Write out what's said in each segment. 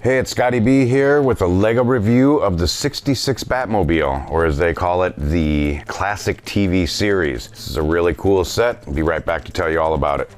Hey, it's Scotty B here with a LEGO review of the 66 Batmobile, or as they call it, the Classic TV Series. This is a really cool set. I'll be right back to tell you all about it.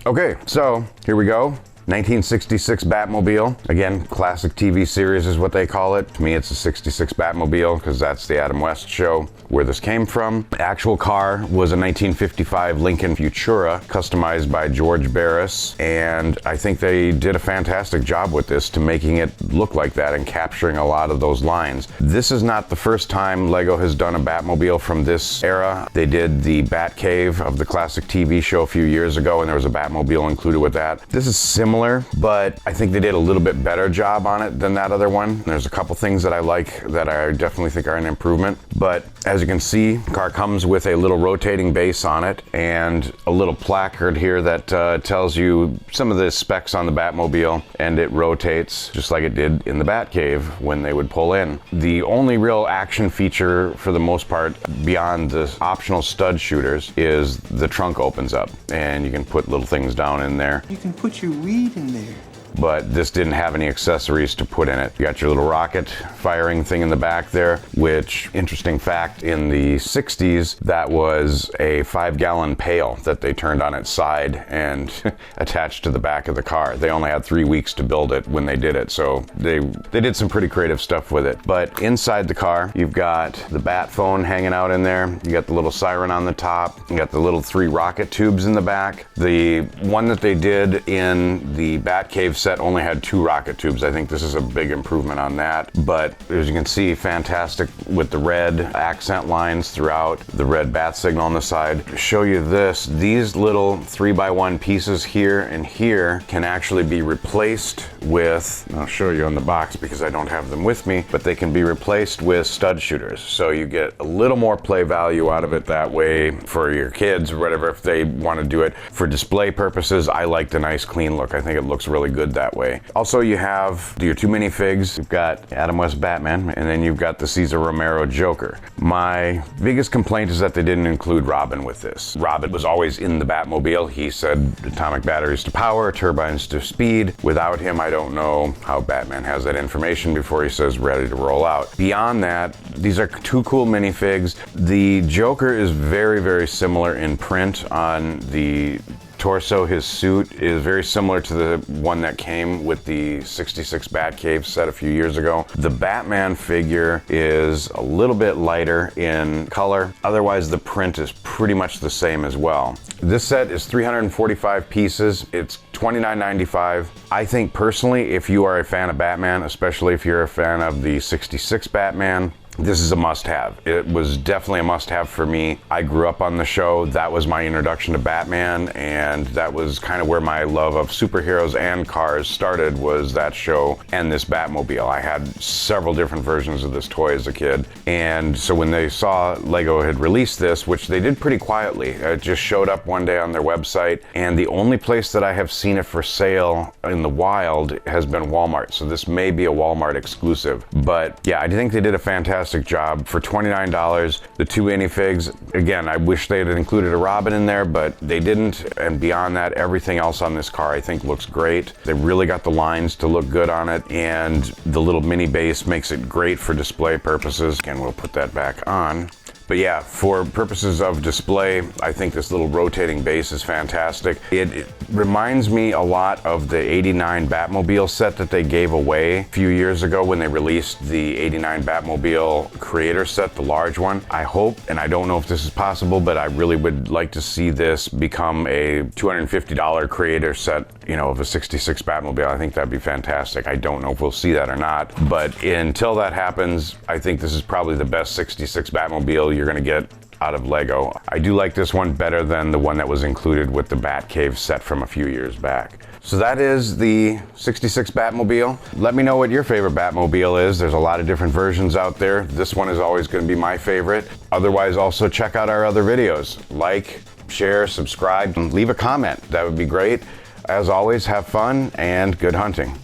Okay, so here we go. 1966 Batmobile. Again, Classic TV Series is what they call it. To me, it's a 66 Batmobile because that's the Adam West show where this came from. The actual car was a 1955 Lincoln Futura, customized by George Barris, and I think they did a fantastic job with this to making it look like that and capturing a lot of those lines. This is not the first time LEGO has done a Batmobile from this era. They did the Batcave of the Classic TV show a few years ago, and there was a Batmobile included with that. This is similar, but I think they did a little bit better job on it than that other one. There's a couple things that I like that I definitely think are an improvement, but as you can see, the car comes with a little rotating base on it and a little placard here that tells you some of the specs on the Batmobile, and it rotates just like it did in the Batcave when they would pull in. The only real action feature for the most part beyond the optional stud shooters is the trunk opens up and you can put little things down in there. You can put your weed in there. But this didn't have any accessories to put in it. You got your little rocket firing thing in the back there, which, interesting fact, in the 60s, that was a 5-gallon pail that they turned on its side and attached to the back of the car. They only had 3 weeks to build it when they did it, so they did some pretty creative stuff with it. But inside the car, you've got the bat phone hanging out in there. You got the little siren on the top. You got the little 3 rocket tubes in the back. The one that they did in the Batcave set only had 2 rocket tubes. I think this is a big improvement on that, but as you can see, fantastic with the red accent lines throughout, the red bat signal on the side. To show you this, these little 3x1 pieces here and here can actually be replaced with, I'll show you on the box because I don't have them with me, but they can be replaced with stud shooters. So you get a little more play value out of it that way for your kids or whatever if they want to do it. For display purposes, I like the nice clean look. I think it looks really good that way. Also, you have your 2 minifigs. You've got Adam West Batman, and then you've got the Cesar Romero Joker. My biggest complaint is that they didn't include Robin with this. Robin was always in the Batmobile. He said atomic batteries to power, turbines to speed. Without him, I don't know how Batman has that information before he says ready to roll out. Beyond that, these are 2 cool minifigs. The Joker is very, very similar in print on the torso. His suit is very similar to the one that came with the 66 Batcave set a few years ago. The Batman figure is a little bit lighter in color. Otherwise, the print is pretty much the same as well. This set is 345 pieces. It's $29.95. I think personally, if you are a fan of Batman, especially if you're a fan of the 66 Batman, this is a must-have. It was definitely a must-have for me. I grew up on the show. That was my introduction to Batman, and that was kind of where my love of superheroes and cars started, was that show and this Batmobile. I had several different versions of this toy as a kid, and so when they saw LEGO had released this, which they did pretty quietly, it just showed up one day on their website, and the only place that I have seen it for sale in the wild has been Walmart, so this may be a Walmart exclusive. But yeah, I think they did a fantastic job. For $29, the 2 minifigs, again, I wish they had included a Robin in there, but they didn't, and beyond that, everything else on this car I think looks great. They really got the lines to look good on it, and the little mini base makes it great for display purposes. Again, we'll put that back on. But yeah, for purposes of display, I think this little rotating base is fantastic. It reminds me a lot of the 89 Batmobile set that they gave away a few years ago when they released the 89 Batmobile creator set, the large one. I hope, and I don't know if this is possible, but I really would like to see this become a $250 creator set, you know, of a 66 Batmobile. I think that'd be fantastic. I don't know if we'll see that or not, but until that happens, I think this is probably the best 66 Batmobile you're gonna get out of LEGO. I do like this one better than the one that was included with the Batcave set from a few years back. So that is the 66 Batmobile. Let me know what your favorite Batmobile is. There's a lot of different versions out there. This one is always going to be my favorite. Otherwise, also check out our other videos. Like, share, subscribe, and leave a comment. That would be great. As always, have fun and good hunting.